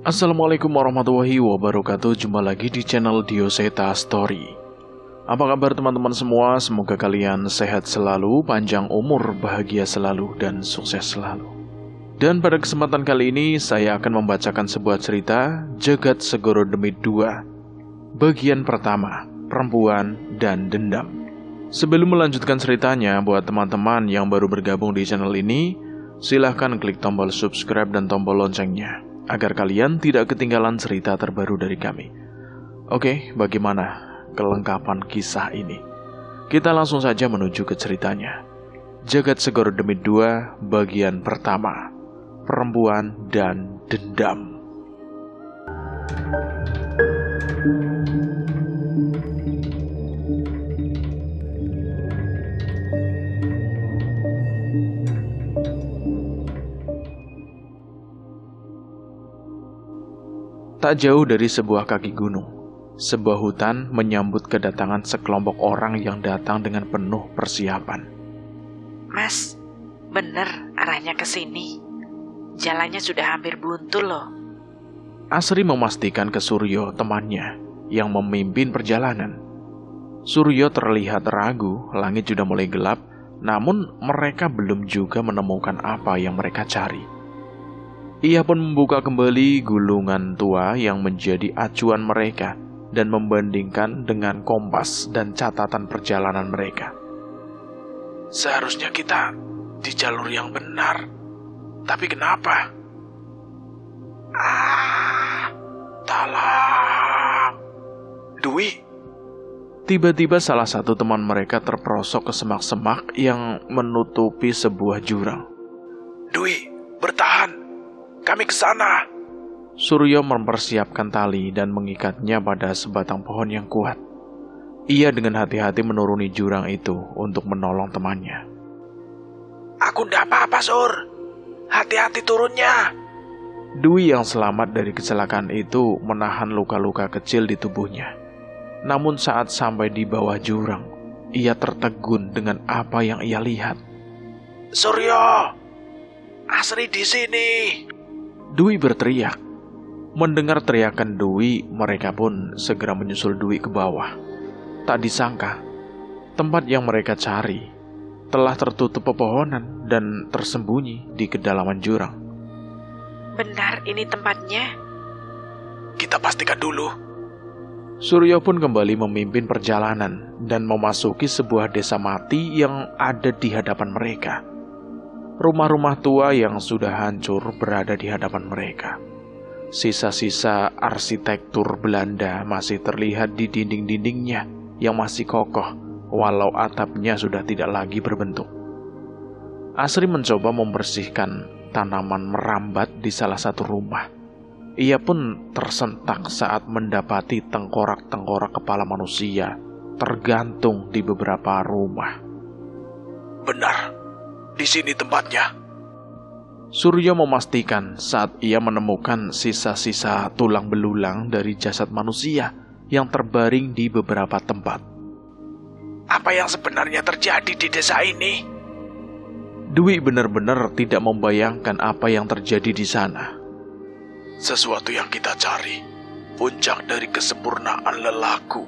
Assalamualaikum warahmatullahi wabarakatuh. Jumpa lagi di channel Dioseta Story. Apa kabar teman-teman semua? Semoga kalian sehat selalu, panjang umur, bahagia selalu, dan sukses selalu. Dan pada kesempatan kali ini saya akan membacakan sebuah cerita Jagat Segoro Demit 2 bagian pertama, Perempuan dan Dendam. Sebelum melanjutkan ceritanya, buat teman-teman yang baru bergabung di channel ini, silahkan klik tombol subscribe dan tombol loncengnya agar kalian tidak ketinggalan cerita terbaru dari kami. Oke, bagaimana kelengkapan kisah ini? Kita langsung saja menuju ke ceritanya. Jagat Segoro Demit 2 bagian pertama, Perempuan dan Dendam. Tak jauh dari sebuah kaki gunung, sebuah hutan menyambut kedatangan sekelompok orang yang datang dengan penuh persiapan. Mas, bener arahnya ke sini. Jalannya sudah hampir buntu loh. Asri memastikan ke Suryo, temannya, yang memimpin perjalanan. Suryo terlihat ragu, langit sudah mulai gelap, namun mereka belum juga menemukan apa yang mereka cari. Ia pun membuka kembali gulungan tua yang menjadi acuan mereka dan membandingkan dengan kompas dan catatan perjalanan mereka. Seharusnya kita di jalur yang benar, tapi kenapa? Tolong! Dwi! Tiba-tiba salah satu teman mereka terperosok ke semak-semak yang menutupi sebuah jurang. Dwi, bertahan! Kami ke sana. Suryo mempersiapkan tali dan mengikatnya pada sebatang pohon yang kuat. Ia dengan hati-hati menuruni jurang itu untuk menolong temannya. Aku ndak apa-apa, Sur. Hati-hati turunnya. Dwi yang selamat dari kecelakaan itu menahan luka-luka kecil di tubuhnya. Namun saat sampai di bawah jurang, ia tertegun dengan apa yang ia lihat. Suryo, Asri di sini. Dwi berteriak. Mendengar teriakan Dwi, mereka pun segera menyusul Dwi ke bawah. Tak disangka, tempat yang mereka cari telah tertutup pepohonan dan tersembunyi di kedalaman jurang. Benar ini tempatnya? Kita pastikan dulu. Suryo pun kembali memimpin perjalanan dan memasuki sebuah desa mati yang ada di hadapan mereka. Rumah-rumah tua yang sudah hancur berada di hadapan mereka. Sisa-sisa arsitektur Belanda masih terlihat di dinding-dindingnya yang masih kokoh, walau atapnya sudah tidak lagi berbentuk. Asri mencoba membersihkan tanaman merambat di salah satu rumah. Ia pun tersentak saat mendapati tengkorak-tengkorak kepala manusia tergantung di beberapa rumah. Benar. Di sini tempatnya. Suryo memastikan saat ia menemukan sisa-sisa tulang belulang dari jasad manusia yang terbaring di beberapa tempat. Apa yang sebenarnya terjadi di desa ini? Dwi benar-benar tidak membayangkan apa yang terjadi di sana. Sesuatu yang kita cari, puncak dari kesempurnaan lelaku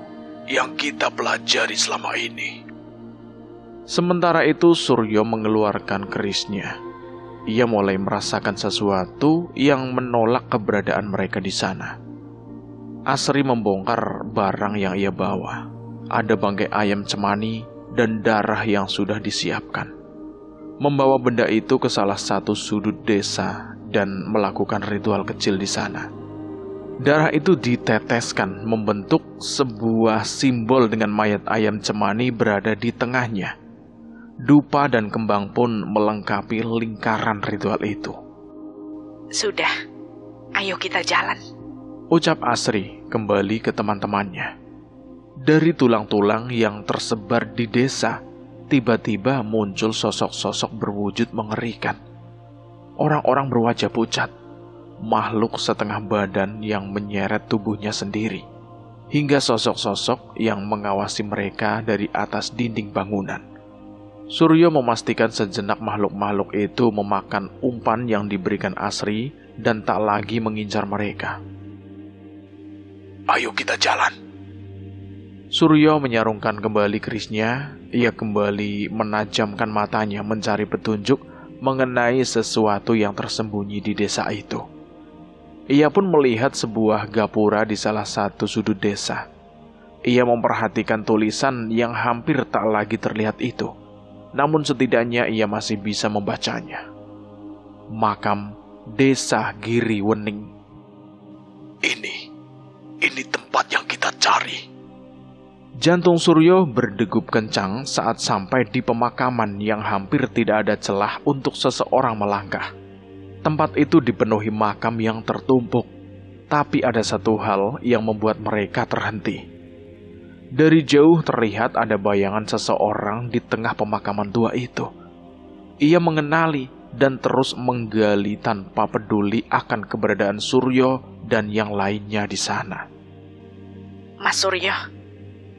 yang kita pelajari selama ini. Sementara itu Suryo mengeluarkan kerisnya. Ia mulai merasakan sesuatu yang menolak keberadaan mereka di sana. Asri membongkar barang yang ia bawa. Ada bangkai ayam cemani dan darah yang sudah disiapkan. Membawa benda itu ke salah satu sudut desa dan melakukan ritual kecil di sana. Darah itu diteteskan membentuk sebuah simbol dengan mayat ayam cemani berada di tengahnya. Dupa dan kembang pun melengkapi lingkaran ritual itu. Sudah, ayo kita jalan, ucap Asri kembali ke teman-temannya. Dari tulang-tulang yang tersebar di desa, tiba-tiba muncul sosok-sosok berwujud mengerikan. Orang-orang berwajah pucat, makhluk setengah badan yang menyeret tubuhnya sendiri, hingga sosok-sosok yang mengawasi mereka dari atas dinding bangunan. Suryo memastikan sejenak makhluk-makhluk itu memakan umpan yang diberikan Asri dan tak lagi mengincar mereka. Ayo kita jalan. Suryo menyarungkan kembali kerisnya. Ia kembali menajamkan matanya mencari petunjuk mengenai sesuatu yang tersembunyi di desa itu. Ia pun melihat sebuah gapura di salah satu sudut desa. Ia memperhatikan tulisan yang hampir tak lagi terlihat itu. Namun setidaknya ia masih bisa membacanya. Makam Desa Giri Wening. Ini tempat yang kita cari. Jantung Suryo berdegup kencang saat sampai di pemakaman yang hampir tidak ada celah untuk seseorang melangkah. Tempat itu dipenuhi makam yang tertumpuk, tapi ada satu hal yang membuat mereka terhenti. Dari jauh terlihat ada bayangan seseorang di tengah pemakaman tua itu. Ia mengenali dan terus menggali tanpa peduli akan keberadaan Suryo dan yang lainnya di sana. Mas Suryo,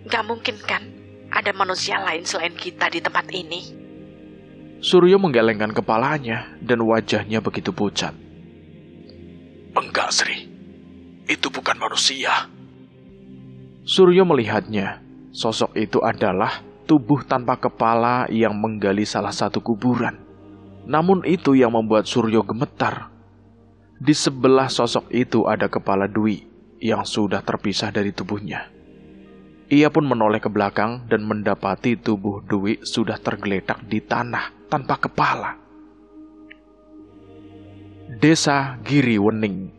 gak mungkin kan ada manusia lain selain kita di tempat ini? Suryo menggelengkan kepalanya dan wajahnya begitu pucat. Enggak, Sri. Itu bukan manusia. Suryo melihatnya. Sosok itu adalah tubuh tanpa kepala yang menggali salah satu kuburan. Namun itu yang membuat Suryo gemetar. Di sebelah sosok itu ada kepala Dwi yang sudah terpisah dari tubuhnya. Ia pun menoleh ke belakang dan mendapati tubuh Dwi sudah tergeletak di tanah tanpa kepala. Desa Giri Wening.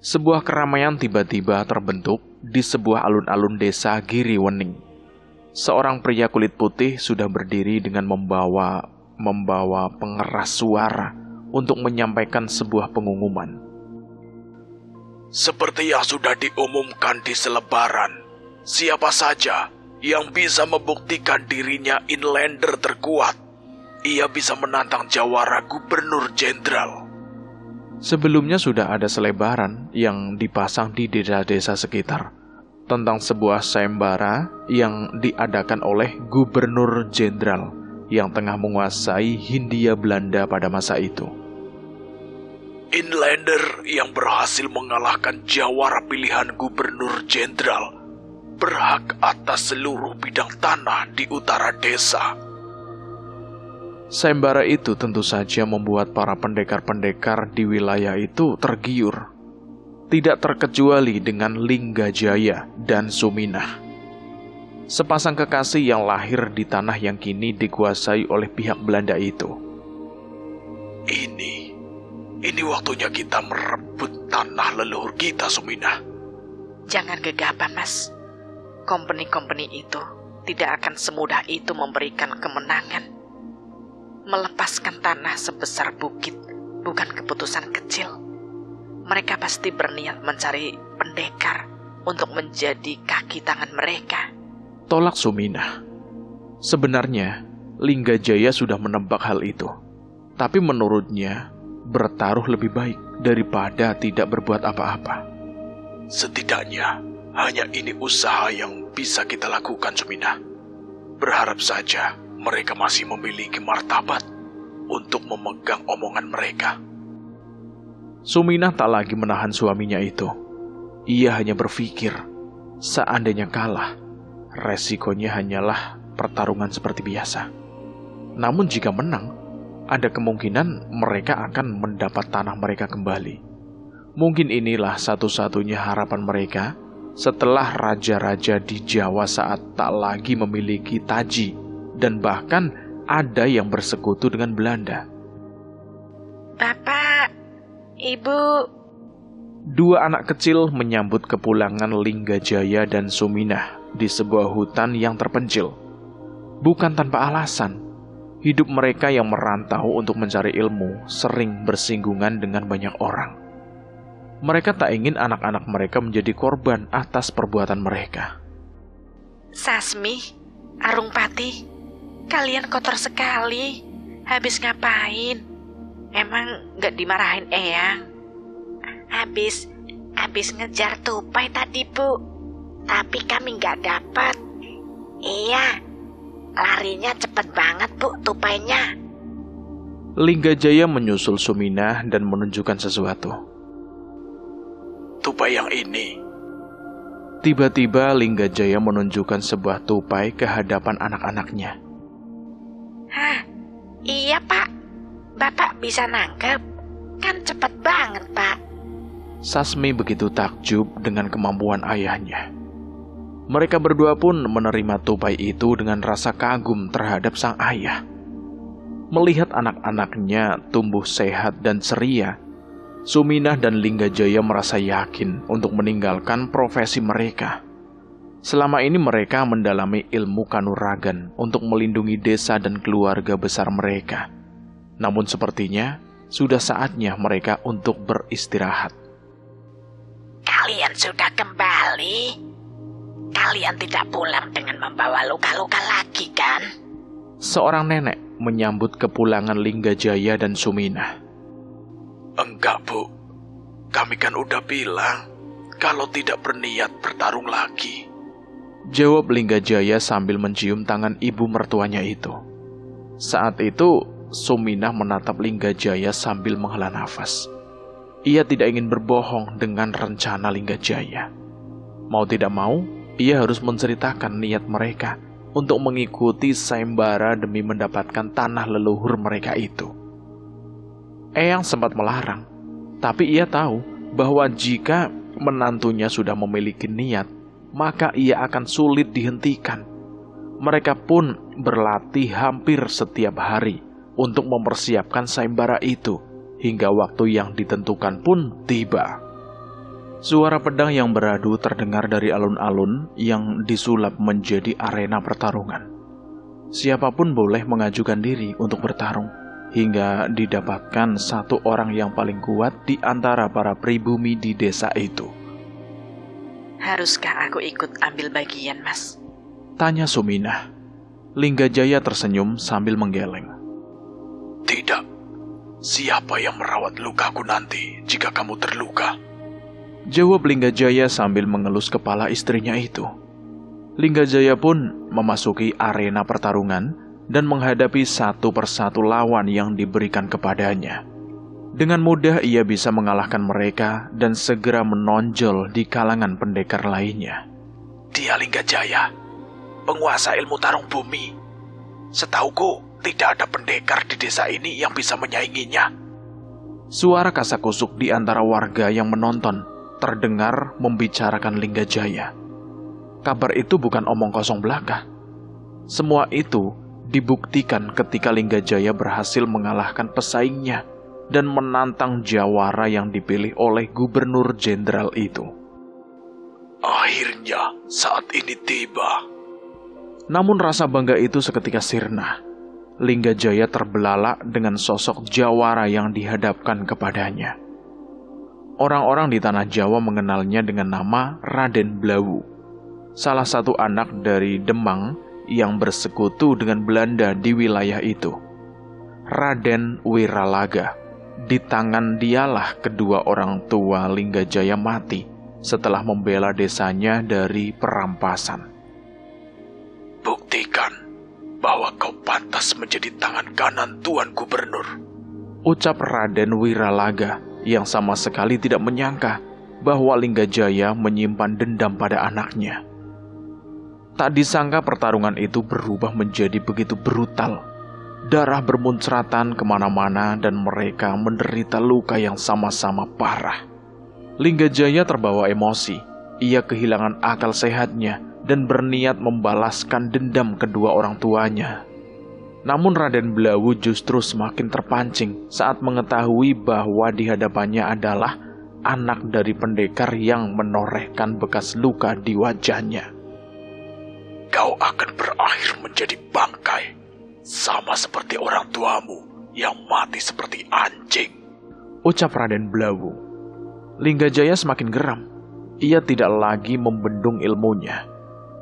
Sebuah keramaian tiba-tiba terbentuk di sebuah alun-alun desa Giri Wening. Seorang pria kulit putih sudah berdiri dengan membawa pengeras suara untuk menyampaikan sebuah pengumuman. Seperti yang sudah diumumkan di selebaran, siapa saja yang bisa membuktikan dirinya inlander terkuat, ia bisa menantang jawara gubernur jenderal. Sebelumnya sudah ada selebaran yang dipasang di desa-desa sekitar tentang sebuah sayembara yang diadakan oleh gubernur jenderal yang tengah menguasai Hindia Belanda pada masa itu. Inlander yang berhasil mengalahkan jawara pilihan gubernur jenderal berhak atas seluruh bidang tanah di utara desa. Sayembara itu tentu saja membuat para pendekar-pendekar di wilayah itu tergiur. Tidak terkecuali dengan Linggajaya dan Suminah. Sepasang kekasih yang lahir di tanah yang kini dikuasai oleh pihak Belanda itu. Ini waktunya kita merebut tanah leluhur kita, Suminah. Jangan gegabah, Mas. Kompeni-kompeni itu tidak akan semudah itu memberikan kemenangan. Melepaskan tanah sebesar bukit bukan keputusan kecil. Mereka pasti berniat mencari pendekar untuk menjadi kaki tangan mereka. Tolak Suminah. Sebenarnya, Linggajaya sudah menebak hal itu. Tapi menurutnya, bertaruh lebih baik daripada tidak berbuat apa-apa. Setidaknya, hanya ini usaha yang bisa kita lakukan, Suminah. Berharap saja mereka masih memiliki martabat untuk memegang omongan mereka. Suminah tak lagi menahan suaminya itu. Ia hanya berpikir, seandainya kalah, resikonya hanyalah pertarungan seperti biasa. Namun jika menang, ada kemungkinan mereka akan mendapat tanah mereka kembali. Mungkin inilah satu-satunya harapan mereka setelah raja-raja di Jawa saat tak lagi memiliki taji dan bahkan ada yang bersekutu dengan Belanda. Bapak, Ibu. Dua anak kecil menyambut kepulangan Linggajaya dan Suminah di sebuah hutan yang terpencil. Bukan tanpa alasan, hidup mereka yang merantau untuk mencari ilmu sering bersinggungan dengan banyak orang. Mereka tak ingin anak-anak mereka menjadi korban atas perbuatan mereka. Sasmi, Arungpati, kalian kotor sekali. Habis ngapain? Emang gak dimarahin Eyang? Habis ngejar tupai tadi, Bu. Tapi kami gak dapat. Iya, larinya cepet banget, Bu, tupainya. Linggajaya menyusul Suminah dan menunjukkan sesuatu. Tupai yang ini. Tiba-tiba Linggajaya menunjukkan sebuah tupai ke hadapan anak-anaknya. Hah, iya Pak. Bapak bisa nangkep? Kan cepet banget Pak. Sasmi begitu takjub dengan kemampuan ayahnya. Mereka berdua pun menerima tupai itu dengan rasa kagum terhadap sang ayah. Melihat anak-anaknya tumbuh sehat dan ceria, Suminah dan Linggajaya merasa yakin untuk meninggalkan profesi mereka. Selama ini mereka mendalami ilmu kanuragan untuk melindungi desa dan keluarga besar mereka. Namun sepertinya sudah saatnya mereka untuk beristirahat. Kalian sudah kembali? Kalian tidak pulang dengan membawa luka-luka lagi kan? Seorang nenek menyambut kepulangan Linggajaya dan Suminah. Enggak, Bu. Kami kan udah bilang kalau tidak berniat bertarung lagi. Jawab Linggajaya sambil mencium tangan ibu mertuanya itu. Saat itu, Suminah menatap Linggajaya sambil menghela nafas. Ia tidak ingin berbohong dengan rencana Linggajaya. Mau tidak mau, ia harus menceritakan niat mereka untuk mengikuti sayembara demi mendapatkan tanah leluhur mereka itu. Eyang sempat melarang, tapi ia tahu bahwa jika menantunya sudah memiliki niat, maka ia akan sulit dihentikan. Mereka pun berlatih hampir setiap hari untuk mempersiapkan sayembara itu, hingga waktu yang ditentukan pun tiba. Suara pedang yang beradu terdengar dari alun-alun yang disulap menjadi arena pertarungan. Siapapun boleh mengajukan diri untuk bertarung, hingga didapatkan satu orang yang paling kuat di antara para pribumi di desa itu. Haruskah aku ikut ambil bagian, Mas? Tanya Suminah. Linggajaya tersenyum sambil menggeleng. Tidak. Siapa yang merawat lukaku nanti jika kamu terluka? Jawab Linggajaya sambil mengelus kepala istrinya itu. Linggajaya pun memasuki arena pertarungan dan menghadapi satu persatu lawan yang diberikan kepadanya. Dengan mudah ia bisa mengalahkan mereka dan segera menonjol di kalangan pendekar lainnya. Dia Linggajaya, penguasa ilmu tarung bumi. Setauku, tidak ada pendekar di desa ini yang bisa menyainginya. Suara kasakusuk di antara warga yang menonton terdengar membicarakan Linggajaya. Kabar itu bukan omong kosong belaka. Semua itu dibuktikan ketika Linggajaya berhasil mengalahkan pesaingnya dan menantang jawara yang dipilih oleh gubernur jenderal itu. Akhirnya saat ini tiba. Namun rasa bangga itu seketika sirna. Linggajaya terbelalak dengan sosok jawara yang dihadapkan kepadanya. Orang-orang di tanah Jawa mengenalnya dengan nama Raden Blawu, salah satu anak dari Demang yang bersekutu dengan Belanda di wilayah itu. Raden Wiralaga, di tangan dialah kedua orang tua Linggajaya mati setelah membela desanya dari perampasan. Buktikan bahwa kau pantas menjadi tangan kanan Tuan Gubernur, ucap Raden Wiralaga yang sama sekali tidak menyangka bahwa Linggajaya menyimpan dendam pada anaknya. Tak disangka pertarungan itu berubah menjadi begitu brutal. Darah bermuncratan kemana-mana dan mereka menderita luka yang sama-sama parah. Linggajaya terbawa emosi. Ia kehilangan akal sehatnya dan berniat membalaskan dendam kedua orang tuanya. Namun Raden Blawu justru semakin terpancing saat mengetahui bahwa di hadapannya adalah anak dari pendekar yang menorehkan bekas luka di wajahnya. Kau akan berakhir menjadi bangkai, sama seperti orang tuamu yang mati seperti anjing, ucap Raden Blawu. Linggajaya semakin geram. Ia tidak lagi membendung ilmunya,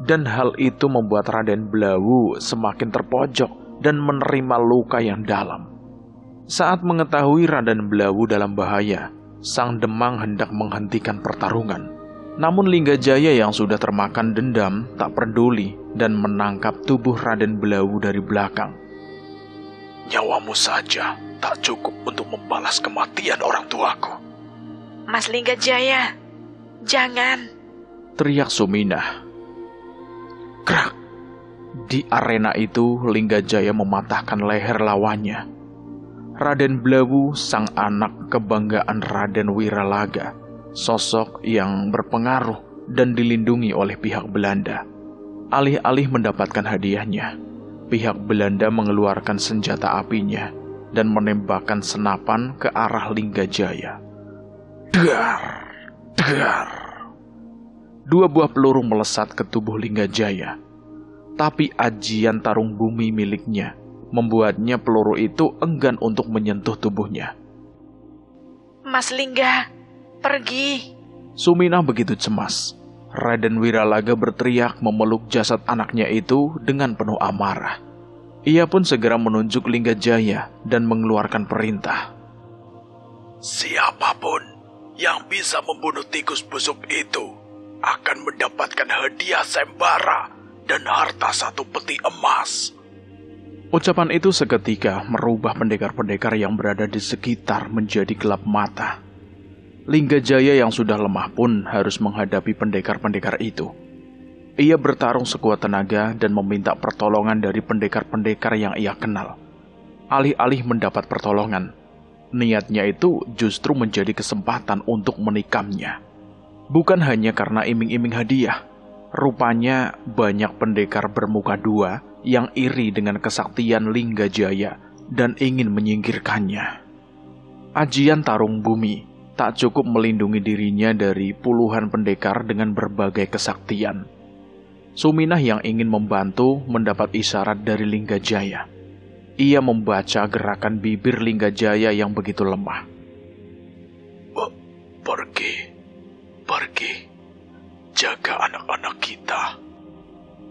dan hal itu membuat Raden Blawu semakin terpojok dan menerima luka yang dalam. Saat mengetahui Raden Blawu dalam bahaya, sang Demang hendak menghentikan pertarungan. Namun Linggajaya yang sudah termakan dendam tak peduli dan menangkap tubuh Raden Blawu dari belakang. Nyawamu saja tak cukup untuk membalas kematian orang tuaku. Mas Linggajaya, jangan, teriak Suminah. Krak! Di arena itu, Linggajaya mematahkan leher lawannya. Raden Blawu, sang anak kebanggaan Raden Wiralaga, sosok yang berpengaruh dan dilindungi oleh pihak Belanda. Alih-alih mendapatkan hadiahnya, pihak Belanda mengeluarkan senjata apinya dan menembakkan senapan ke arah Linggajaya. Dar! Dar! 2 buah peluru melesat ke tubuh Linggajaya. Tapi ajian tarung bumi miliknya membuatnya peluru itu enggan untuk menyentuh tubuhnya. Mas Lingga, pergi. Suminah begitu cemas. Raden Wiralaga berteriak memeluk jasad anaknya itu dengan penuh amarah. Ia pun segera menunjuk Linggajaya dan mengeluarkan perintah. Siapapun yang bisa membunuh tikus busuk itu akan mendapatkan hadiah sembara dan harta 1 peti emas. Ucapan itu seketika merubah pendekar-pendekar yang berada di sekitar menjadi gelap mata. Linggajaya yang sudah lemah pun harus menghadapi pendekar-pendekar itu. Ia bertarung sekuat tenaga dan meminta pertolongan dari pendekar-pendekar yang ia kenal. Alih-alih mendapat pertolongan, niatnya itu justru menjadi kesempatan untuk menikamnya. Bukan hanya karena iming-iming hadiah. Rupanya banyak pendekar bermuka 2 yang iri dengan kesaktian Linggajaya dan ingin menyingkirkannya. Ajian tarung bumi tak cukup melindungi dirinya dari puluhan pendekar dengan berbagai kesaktian. Suminah yang ingin membantu mendapat isyarat dari Linggajaya. Ia membaca gerakan bibir Linggajaya yang begitu lemah. Pergi. Jaga anak-anak kita.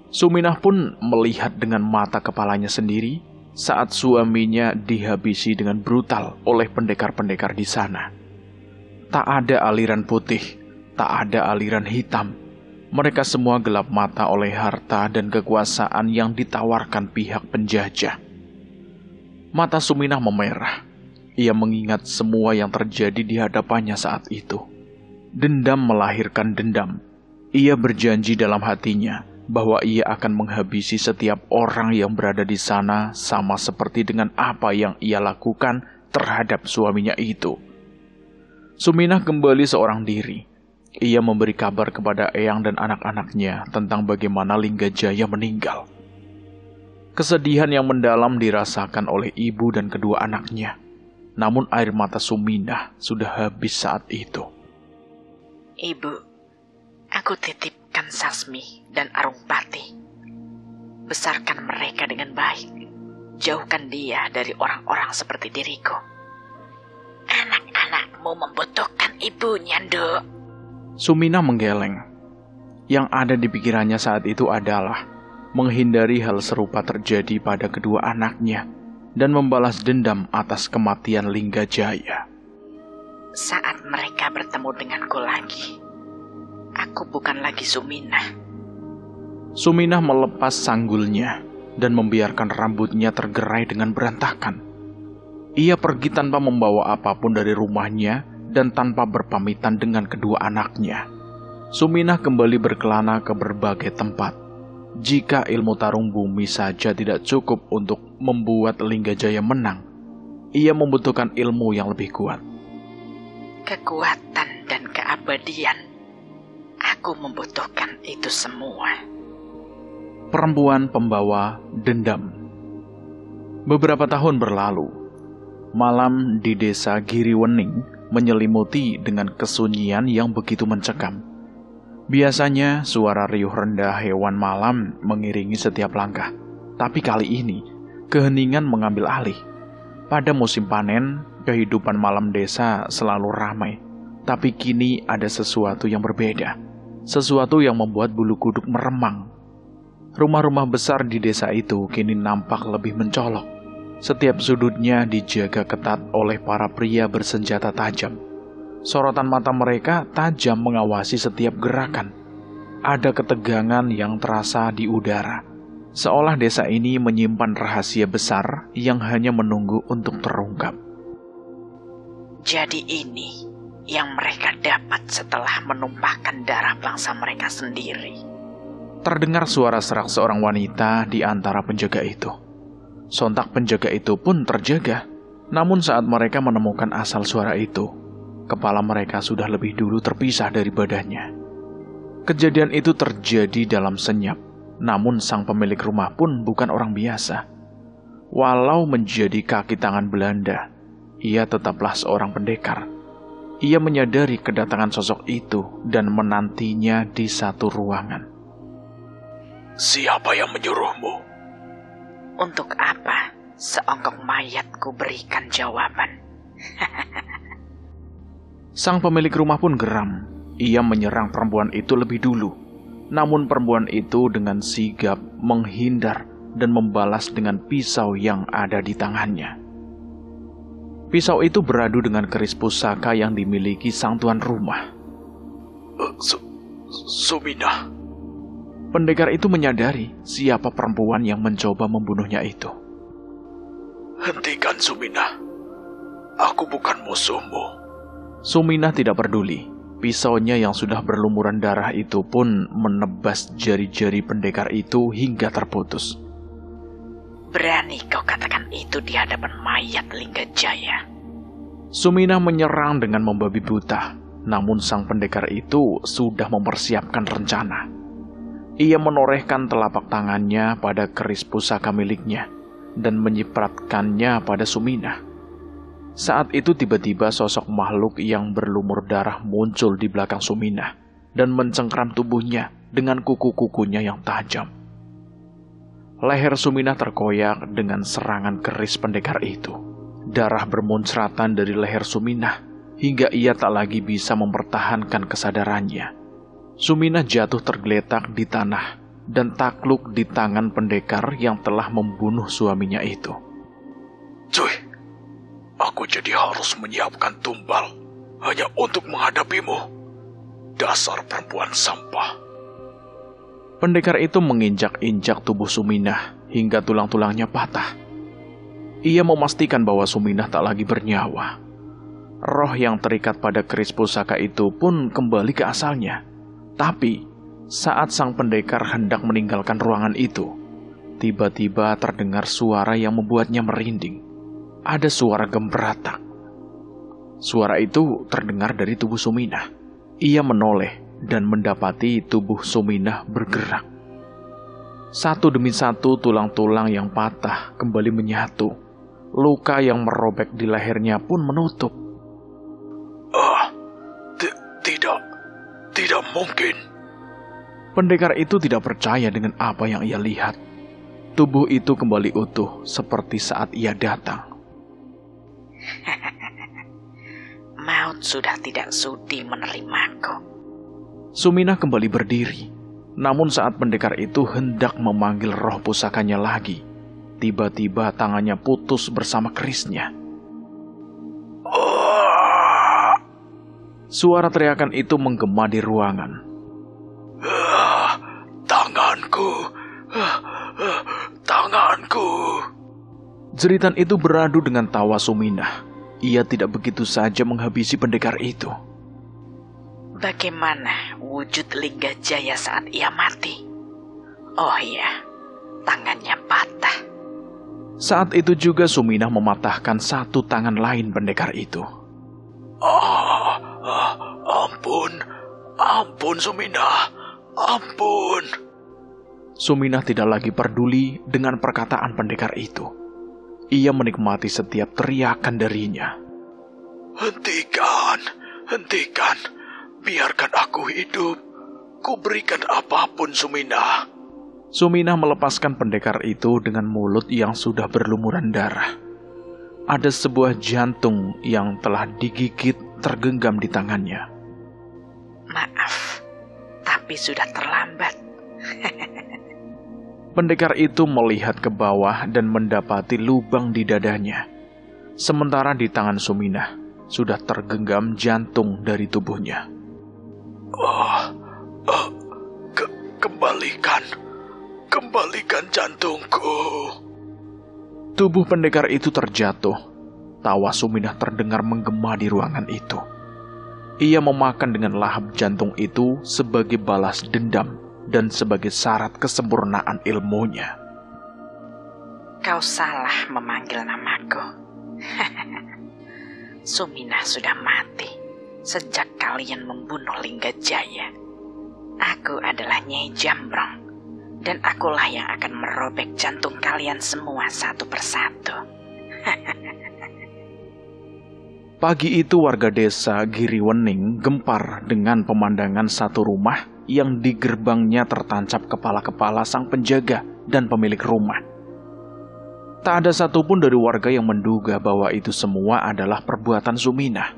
Suminah pun melihat dengan mata kepalanya sendiri saat suaminya dihabisi dengan brutal oleh pendekar-pendekar di sana. Tak ada aliran putih, tak ada aliran hitam. Mereka semua gelap mata oleh harta dan kekuasaan yang ditawarkan pihak penjajah. Mata Suminah memerah. Ia mengingat semua yang terjadi di hadapannya saat itu. Dendam melahirkan dendam. Ia berjanji dalam hatinya bahwa ia akan menghabisi setiap orang yang berada di sana sama seperti dengan apa yang ia lakukan terhadap suaminya itu. Suminah kembali seorang diri. Ia memberi kabar kepada Eyang dan anak-anaknya tentang bagaimana Linggajaya meninggal. Kesedihan yang mendalam dirasakan oleh ibu dan kedua anaknya. Namun air mata Suminah sudah habis saat itu. Ibu, aku titipkan Sasmi dan Arungpati. Besarkan mereka dengan baik. Jauhkan dia dari orang-orang seperti diriku. Anak-anakmu membutuhkan ibunya, Nduk. Suminah menggeleng. Yang ada di pikirannya saat itu adalah menghindari hal serupa terjadi pada kedua anaknya dan membalas dendam atas kematian Linggajaya. Saat mereka bertemu denganku lagi, aku bukan lagi Suminah. Suminah melepas sanggulnya dan membiarkan rambutnya tergerai dengan berantakan. Ia pergi tanpa membawa apapun dari rumahnya dan tanpa berpamitan dengan kedua anaknya. Suminah kembali berkelana ke berbagai tempat. Jika ilmu tarung bumi saja tidak cukup untuk membuat Linggajaya menang, ia membutuhkan ilmu yang lebih kuat. Kekuatan dan keabadian. Aku membutuhkan itu semua. Perempuan pembawa dendam. Beberapa tahun berlalu, malam di desa Giriwening menyelimuti dengan kesunyian yang begitu mencekam. Biasanya suara riuh rendah hewan malam mengiringi setiap langkah. Tapi kali ini, keheningan mengambil alih. Pada musim panen, kehidupan malam desa selalu ramai. Tapi kini ada sesuatu yang berbeda. Sesuatu yang membuat bulu kuduk meremang. Rumah-rumah besar di desa itu kini nampak lebih mencolok. Setiap sudutnya dijaga ketat oleh para pria bersenjata tajam. Sorotan mata mereka tajam mengawasi setiap gerakan. Ada ketegangan yang terasa di udara. Seolah desa ini menyimpan rahasia besar yang hanya menunggu untuk terungkap. Jadi ini yang mereka dapat setelah menumpahkan darah bangsa mereka sendiri. Terdengar suara serak seorang wanita di antara penjaga itu. Sontak penjaga itu pun terjaga. Namun saat mereka menemukan asal suara itu, kepala mereka sudah lebih dulu terpisah dari badannya. Kejadian itu terjadi dalam senyap. Namun sang pemilik rumah pun bukan orang biasa. Walau menjadi kaki tangan Belanda, ia tetaplah seorang pendekar. Ia menyadari kedatangan sosok itu dan menantinya di satu ruangan. Siapa yang menyuruhmu? Untuk apa seonggok mayat ku berikan jawaban? Sang pemilik rumah pun geram. Ia menyerang perempuan itu lebih dulu. Namun perempuan itu dengan sigap menghindar dan membalas dengan pisau yang ada di tangannya. Pisau itu beradu dengan keris pusaka yang dimiliki sang tuan rumah. Suminah. Pendekar itu menyadari siapa perempuan yang mencoba membunuhnya itu. Hentikan, Suminah. Aku bukan musuhmu. Suminah tidak peduli. Pisaunya yang sudah berlumuran darah itu pun menebas jari-jari pendekar itu hingga terputus. Berani kau katakan itu di hadapan mayat Linggajaya? Suminah menyerang dengan membabi buta, namun sang pendekar itu sudah mempersiapkan rencana. Ia menorehkan telapak tangannya pada keris pusaka miliknya dan menyipratkannya pada Suminah. Saat itu tiba-tiba sosok makhluk yang berlumur darah muncul di belakang Suminah dan mencengkram tubuhnya dengan kuku-kukunya yang tajam. Leher Suminah terkoyak dengan serangan keris pendekar itu. Darah bermuncratan dari leher Suminah hingga ia tak lagi bisa mempertahankan kesadarannya. Suminah jatuh tergeletak di tanah dan takluk di tangan pendekar yang telah membunuh suaminya itu. Cuy, aku jadi harus menyiapkan tumbal hanya untuk menghadapimu. Dasar perempuan sampah. Pendekar itu menginjak-injak tubuh Suminah hingga tulang-tulangnya patah. Ia memastikan bahwa Suminah tak lagi bernyawa. Roh yang terikat pada keris pusaka itu pun kembali ke asalnya. Tapi saat sang pendekar hendak meninggalkan ruangan itu, tiba-tiba terdengar suara yang membuatnya merinding. Ada suara gembratak. Suara itu terdengar dari tubuh Suminah. Ia menoleh dan mendapati tubuh Suminah bergerak. Satu demi satu tulang-tulang yang patah kembali menyatu. Luka yang merobek di lehernya pun menutup. Tidak mungkin. Pendekar itu tidak percaya dengan apa yang ia lihat. Tubuh itu kembali utuh seperti saat ia datang. Maut sudah tidak sudi menerimaku. Suminah kembali berdiri. Namun saat pendekar itu hendak memanggil roh pusakanya lagi, tiba-tiba tangannya putus bersama kerisnya. Suara teriakan itu menggema di ruangan. Tanganku. Jeritan itu beradu dengan tawa Suminah. Ia tidak begitu saja menghabisi pendekar itu. Bagaimana wujud Linggajaya saat ia mati? Oh iya, tangannya patah. Saat itu juga Suminah mematahkan satu tangan lain pendekar itu. Ampun Suminah, ampun. Suminah tidak lagi peduli dengan perkataan pendekar itu. Ia menikmati setiap teriakan darinya. Hentikan, biarkan aku hidup. Ku berikan apapun, Suminah. Suminah melepaskan pendekar itu dengan mulut yang sudah berlumuran darah. Ada sebuah jantung yang telah digigit tergenggam di tangannya. Maaf, tapi sudah terlambat. Pendekar itu melihat ke bawah dan mendapati lubang di dadanya. Sementara di tangan Suminah sudah tergenggam jantung dari tubuhnya. kembalikan jantungku. Tubuh pendekar itu terjatuh. Tawa Suminah terdengar menggema di ruangan itu. Ia memakan dengan lahap jantung itu sebagai balas dendam dan sebagai syarat kesempurnaan ilmunya. Kau salah memanggil namaku. Suminah sudah mati sejak kalian membunuh Linggajaya. Aku adalah Nyai Jambrong, dan akulah yang akan merobek jantung kalian semua satu persatu. Pagi itu warga desa Giriwening gempar dengan pemandangan satu rumah yang di gerbangnya tertancap kepala-kepala sang penjaga dan pemilik rumah. Tak ada satupun dari warga yang menduga bahwa itu semua adalah perbuatan Suminah.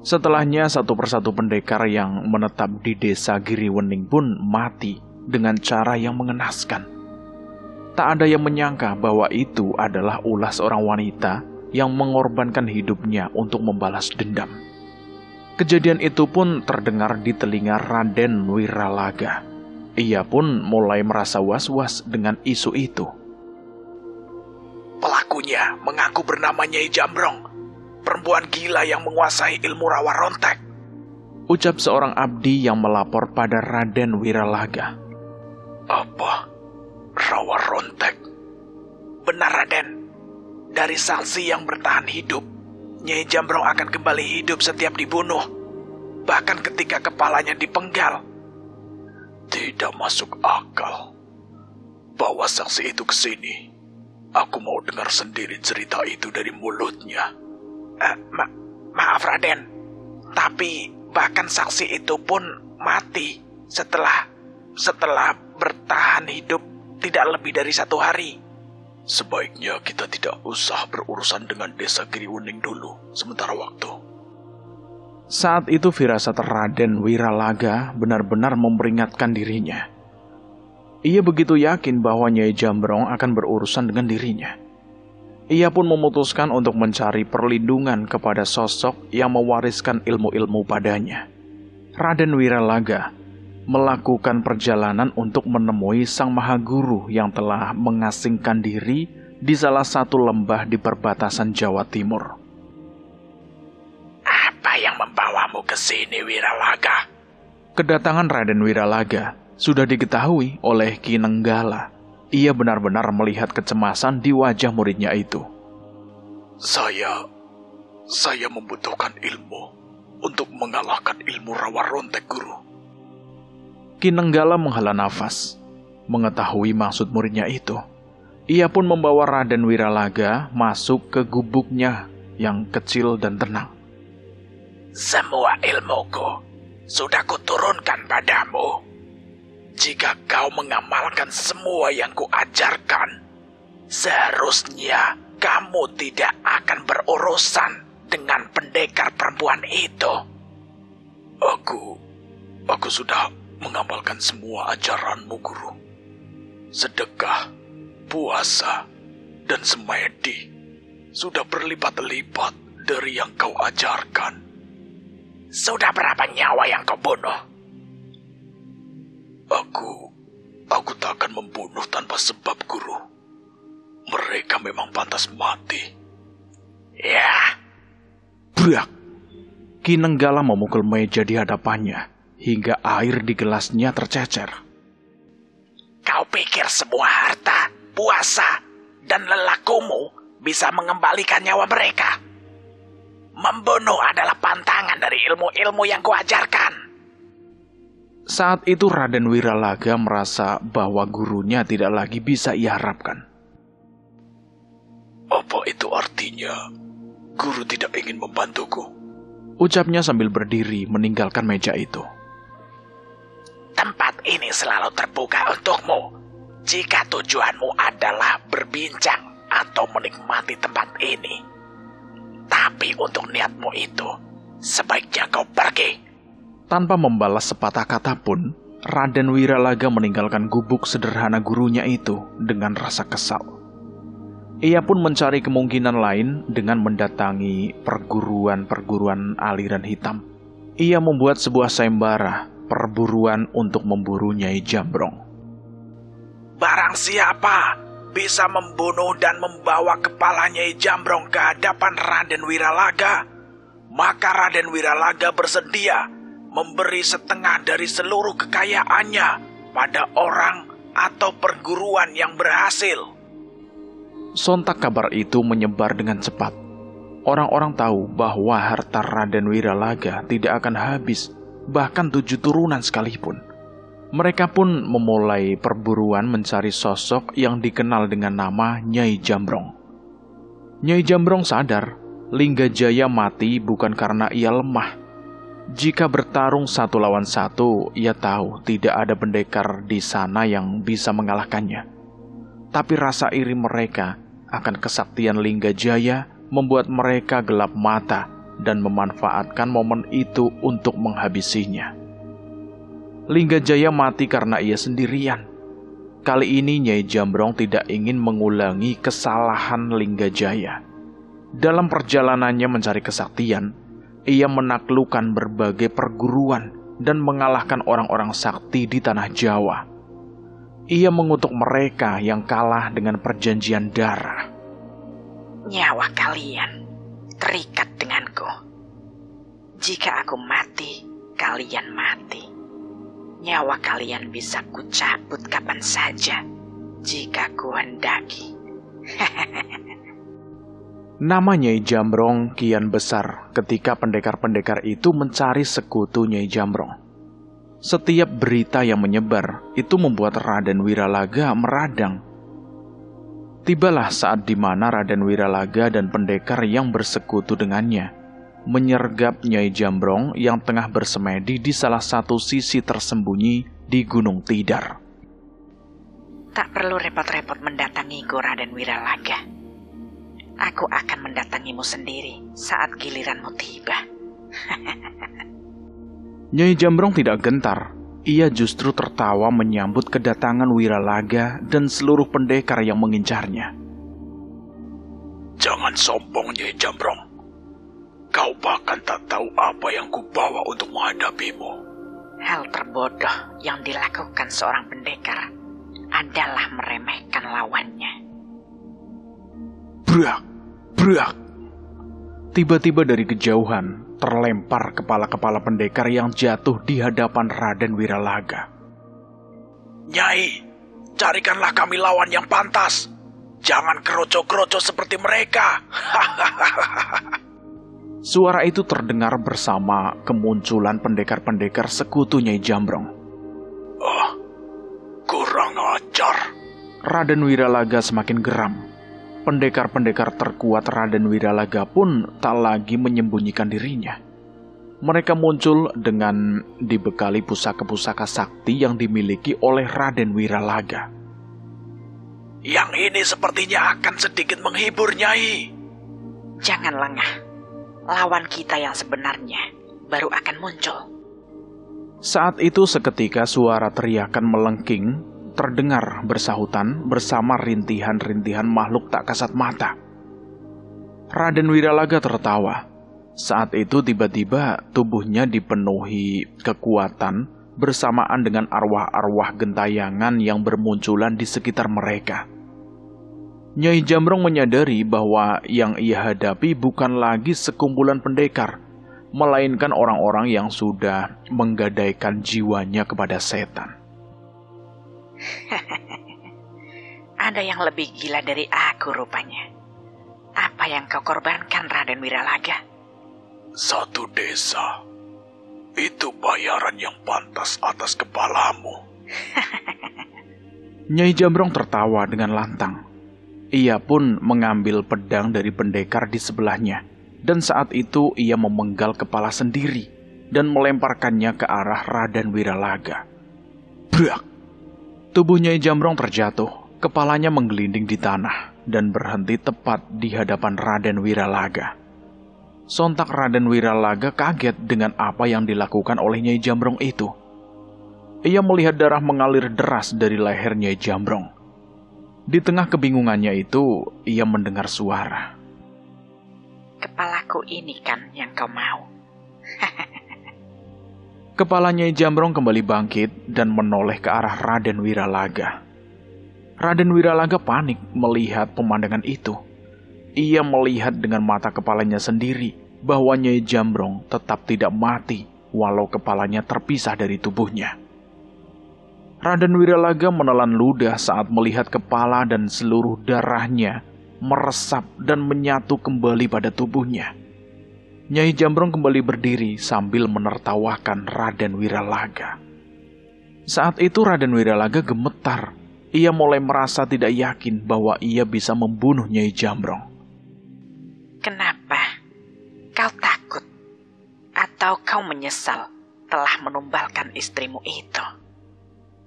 Setelahnya satu persatu pendekar yang menetap di desa Giriwening pun mati dengan cara yang mengenaskan. Tak ada yang menyangka bahwa itu adalah ulah seorang wanita yang mengorbankan hidupnya untuk membalas dendam. Kejadian itu pun terdengar di telinga Raden Wiralaga. Ia pun mulai merasa was-was dengan isu itu. Pelakunya mengaku bernama Nyai Jambrong, perempuan gila yang menguasai ilmu rawa rontek, ucap seorang abdi yang melapor pada Raden Wiralaga. Apa? Rawa rontek? Benar, Raden. Dari saksi yang bertahan hidup, Nyai Jambrong akan kembali hidup setiap dibunuh, bahkan ketika kepalanya dipenggal. Tidak masuk akal. Bawa saksi itu ke sini. Aku mau dengar sendiri cerita itu dari mulutnya. Maaf Raden, tapi bahkan saksi itu pun mati setelah bertahan hidup tidak lebih dari 1 hari. Sebaiknya kita tidak usah berurusan dengan desa Giriwening dulu sementara waktu. Saat itu firasat Raden Wiralaga benar-benar memperingatkan dirinya. Ia begitu yakin bahwa Nyai Jambrong akan berurusan dengan dirinya. Ia pun memutuskan untuk mencari perlindungan kepada sosok yang mewariskan ilmu-ilmu padanya. Raden Wiralaga melakukan perjalanan untuk menemui sang mahaguru yang telah mengasingkan diri di salah satu lembah di perbatasan Jawa Timur. Apa yang membawamu ke sini, Wiralaga? Kedatangan Raden Wiralaga sudah diketahui oleh Ki Nenggala. Ia benar-benar melihat kecemasan di wajah muridnya itu. Saya membutuhkan ilmu untuk mengalahkan ilmu rawa rontek, Guru. Ki Nenggala menghela nafas. Mengetahui maksud muridnya itu, ia pun membawa Raden Wiralaga masuk ke gubuknya yang kecil dan tenang. Semua ilmuku sudah kuturunkan padamu. Jika kau mengamalkan semua yang kuajarkan, seharusnya kamu tidak akan berurusan dengan pendekar perempuan itu. Aku sudah mengamalkan semua ajaranmu, Guru. Sedekah, puasa, dan semedi sudah berlipat-lipat dari yang kau ajarkan. Sudah berapa nyawa yang kau bunuh? Aku tak akan membunuh tanpa sebab, Guru. Mereka memang pantas mati. Ya. Brak! Ki Nenggala memukul meja di hadapannya hingga air di gelasnya tercecer. Kau pikir semua harta, puasa, dan lelakumu bisa mengembalikan nyawa mereka? Membunuh adalah pantangan dari ilmu-ilmu yang kuajarkan. Saat itu Raden Wiralaga merasa bahwa gurunya tidak lagi bisa ia harapkan. Apa itu artinya? Guru tidak ingin membantuku? Ucapnya sambil berdiri meninggalkan meja itu. Tempat ini selalu terbuka untukmu. Jika tujuanmu adalah berbincang atau menikmati tempat ini. Tapi untuk niatmu itu, sebaiknya kau pergi. Tanpa membalas sepatah kata pun, Raden Wiralaga meninggalkan gubuk sederhana gurunya itu dengan rasa kesal. Ia pun mencari kemungkinan lain dengan mendatangi perguruan-perguruan aliran hitam. Ia membuat sebuah sayembara perburuan untuk memburu Nyai Jambrong. Barang siapa bisa membunuh dan membawa kepala Nyai Jambrong ke hadapan Raden Wiralaga, maka Raden Wiralaga bersedia memberi setengah dari seluruh kekayaannya pada orang atau perguruan yang berhasil. Sontak kabar itu menyebar dengan cepat. Orang-orang tahu bahwa harta Raden Wiralaga tidak akan habis, bahkan 7 turunan sekalipun. Mereka pun memulai perburuan mencari sosok yang dikenal dengan nama Nyai Jambrong. Nyai Jambrong sadar, Linggajaya mati bukan karena ia lemah. Jika bertarung 1 lawan 1, ia tahu tidak ada pendekar di sana yang bisa mengalahkannya. Tapi rasa iri mereka akan kesaktian Linggajaya membuat mereka gelap mata dan memanfaatkan momen itu untuk menghabisinya. Linggajaya mati karena ia sendirian. Kali ini Nyai Jambrong tidak ingin mengulangi kesalahan Linggajaya. Dalam perjalanannya mencari kesaktian, ia menaklukkan berbagai perguruan dan mengalahkan orang-orang sakti di tanah Jawa. Ia mengutuk mereka yang kalah dengan perjanjian darah. Nyawa kalian terikat denganku. Jika aku mati, kalian mati. Nyawa kalian bisa kucabut kapan saja jika kuhendaki. Nama Nyai Jambrong kian besar ketika pendekar-pendekar itu mencari sekutu Nyai Jambrong. Setiap berita yang menyebar itu membuat Raden Wiralaga meradang. Tibalah saat di mana Raden Wiralaga dan pendekar yang bersekutu dengannya menyergap Nyai Jambrong yang tengah bersemedi di salah satu sisi tersembunyi di Gunung Tidar. Tak perlu repot-repot mendatangiku, Raden Wiralaga. Aku akan mendatangimu sendiri saat giliranmu tiba. Nyai Jambrong tidak gentar. Ia justru tertawa menyambut kedatangan Wiralaga dan seluruh pendekar yang mengincarnya. Jangan sombong, Nyai Jambrong. Kau bahkan tak tahu apa yang kubawa untuk menghadapimu. Hal terbodoh yang dilakukan seorang pendekar adalah meremehkan lawannya. Brak, brak. Tiba-tiba dari kejauhan terlempar kepala-kepala pendekar yang jatuh di hadapan Raden Wiralaga. Nyai, carikanlah kami lawan yang pantas. Jangan keroco-keroco seperti mereka. Suara itu terdengar bersama kemunculan pendekar-pendekar sekutu Nyai Jambrong. Kurang ajar. Raden Wiralaga semakin geram. Pendekar-pendekar terkuat Raden Wiralaga pun tak lagi menyembunyikan dirinya. Mereka muncul dengan dibekali pusaka-pusaka sakti yang dimiliki oleh Raden Wiralaga. Yang ini sepertinya akan sedikit menghibur, Nyai. Jangan lengah. Lawan kita yang sebenarnya baru akan muncul. Saat itu seketika suara teriakan melengking terdengar bersahutan bersama rintihan-rintihan makhluk tak kasat mata. Raden Wiralaga tertawa. Saat itu tiba-tiba tubuhnya dipenuhi kekuatan bersamaan dengan arwah-arwah gentayangan yang bermunculan di sekitar mereka. Nyai Jambrong menyadari bahwa yang ia hadapi bukan lagi sekumpulan pendekar, melainkan orang-orang yang sudah menggadaikan jiwanya kepada setan. Ada yang lebih gila dari aku rupanya. Apa yang kau korbankan, Raden Wiralaga? 1 desa. Itu bayaran yang pantas atas kepalamu. Nyai Jambrong tertawa dengan lantang. Ia pun mengambil pedang dari pendekar di sebelahnya. Dan saat itu ia memenggal kepala sendiri dan melemparkannya ke arah Raden Wiralaga. Brak! Tubuh Nyai Jambrong terjatuh, kepalanya menggelinding di tanah dan berhenti tepat di hadapan Raden Wiralaga. Sontak Raden Wiralaga kaget dengan apa yang dilakukan oleh Nyai Jambrong itu. Ia melihat darah mengalir deras dari leher Nyai Jambrong. Di tengah kebingungannya itu, ia mendengar suara. Kepalaku ini kan yang kau mau. Kepala Nyai Jambrong kembali bangkit dan menoleh ke arah Raden Wiralaga. Raden Wiralaga panik melihat pemandangan itu. Ia melihat dengan mata kepalanya sendiri bahwa Nyai Jambrong tetap tidak mati walau kepalanya terpisah dari tubuhnya. Raden Wiralaga menelan ludah saat melihat kepala dan seluruh darahnya meresap dan menyatu kembali pada tubuhnya. Nyai Jambrong kembali berdiri sambil menertawakan Raden Wiralaga. Saat itu Raden Wiralaga gemetar. Ia mulai merasa tidak yakin bahwa ia bisa membunuh Nyai Jambrong. Kenapa? Kau takut? Atau kau menyesal telah menumbalkan istrimu itu?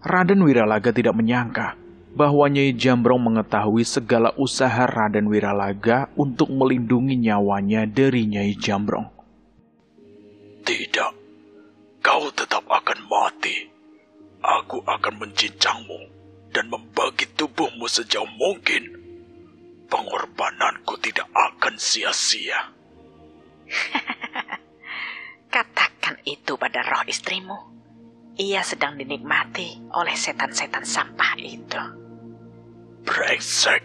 Raden Wiralaga tidak menyangka bahwa Nyai Jambrong mengetahui segala usaha Raden Wiralaga untuk melindungi nyawanya dari Nyai Jambrong. Tidak, kau tetap akan mati. Aku akan mencincangmu dan membagi tubuhmu sejauh mungkin. Pengorbananku tidak akan sia-sia. Katakan itu pada roh istrimu. Ia sedang dinikmati oleh setan-setan sampah itu. Brengsek.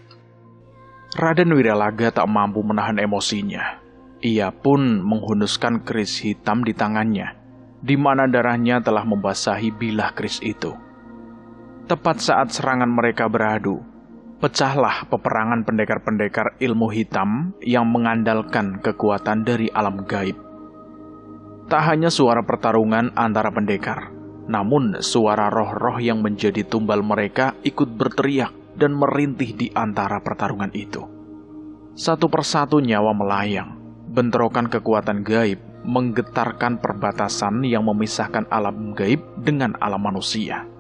Raden Wiralaga tak mampu menahan emosinya. Ia pun menghunuskan keris hitam di tangannya, di mana darahnya telah membasahi bilah keris itu. Tepat saat serangan mereka beradu, pecahlah peperangan pendekar-pendekar ilmu hitam yang mengandalkan kekuatan dari alam gaib. Tak hanya suara pertarungan antara pendekar, namun suara roh-roh yang menjadi tumbal mereka ikut berteriak dan merintih di antara pertarungan itu. Satu persatu nyawa melayang, bentrokan kekuatan gaib menggetarkan perbatasan yang memisahkan alam gaib dengan alam manusia.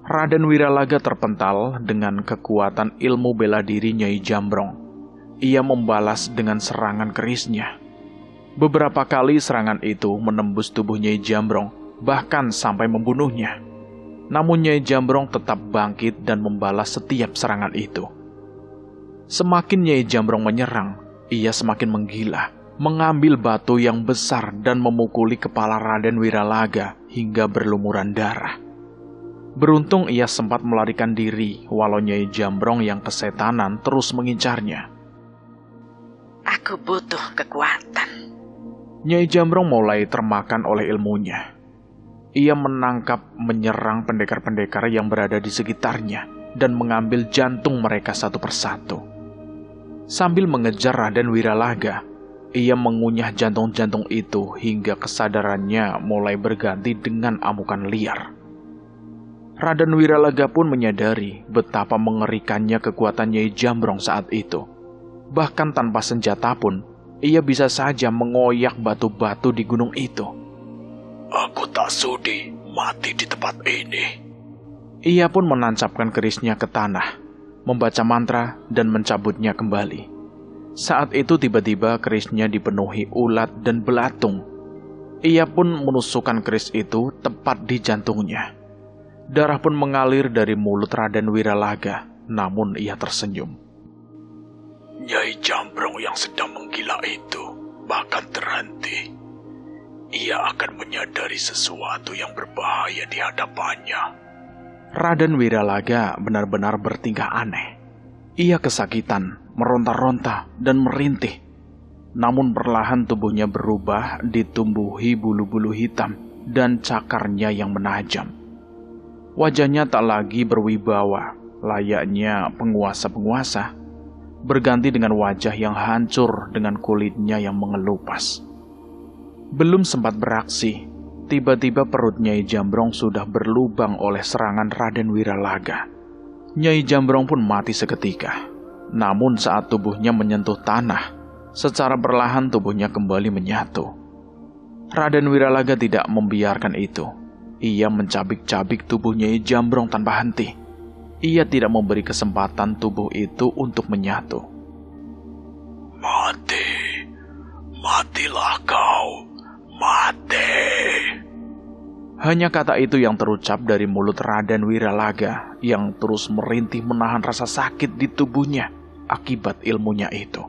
Raden Wiralaga terpental dengan kekuatan ilmu bela diri Nyai Jambrong. Ia membalas dengan serangan kerisnya. Beberapa kali serangan itu menembus tubuh Nyai Jambrong, bahkan sampai membunuhnya. Namun Nyai Jambrong tetap bangkit dan membalas setiap serangan itu. Semakin Nyai Jambrong menyerang, ia semakin menggila, mengambil batu yang besar dan memukuli kepala Raden Wiralaga hingga berlumuran darah. Beruntung ia sempat melarikan diri, walau Nyai Jambrong yang kesetanan terus mengincarnya. Aku butuh kekuatan. Nyai Jambrong mulai termakan oleh ilmunya. Ia menangkap, menyerang pendekar-pendekar yang berada di sekitarnya dan mengambil jantung mereka satu persatu. Sambil mengejar Raden Wiralaga, ia mengunyah jantung-jantung itu hingga kesadarannya mulai berganti dengan amukan liar. Raden Wiralaga pun menyadari betapa mengerikannya kekuatan Nyai Jambrong saat itu. Bahkan tanpa senjata pun, ia bisa saja mengoyak batu-batu di gunung itu. Aku tak sudi mati di tempat ini. Ia pun menancapkan kerisnya ke tanah, membaca mantra dan mencabutnya kembali. Saat itu tiba-tiba kerisnya dipenuhi ulat dan belatung. Ia pun menusukkan keris itu tepat di jantungnya. Darah pun mengalir dari mulut Raden Wiralaga, namun ia tersenyum. Nyai Jambrong yang sedang menggila itu bahkan terhenti. Ia akan menyadari sesuatu yang berbahaya di hadapannya. Raden Wiralaga benar-benar bertingkah aneh. Ia kesakitan, meronta-ronta, dan merintih. Namun perlahan tubuhnya berubah ditumbuhi bulu-bulu hitam dan cakarnya yang menajam. Wajahnya tak lagi berwibawa, layaknya penguasa-penguasa, berganti dengan wajah yang hancur dengan kulitnya yang mengelupas. Belum sempat beraksi, tiba-tiba perut Nyai Jambrong sudah berlubang oleh serangan Raden Wiralaga. Nyai Jambrong pun mati seketika. Namun saat tubuhnya menyentuh tanah, secara perlahan tubuhnya kembali menyatu. Raden Wiralaga tidak membiarkan itu. Ia mencabik-cabik tubuh Nyai Jambrong tanpa henti. Ia tidak memberi kesempatan tubuh itu untuk menyatu. Mati, matilah kau, mati. Hanya kata itu yang terucap dari mulut Raden Wiralaga yang terus merintih menahan rasa sakit di tubuhnya akibat ilmunya itu.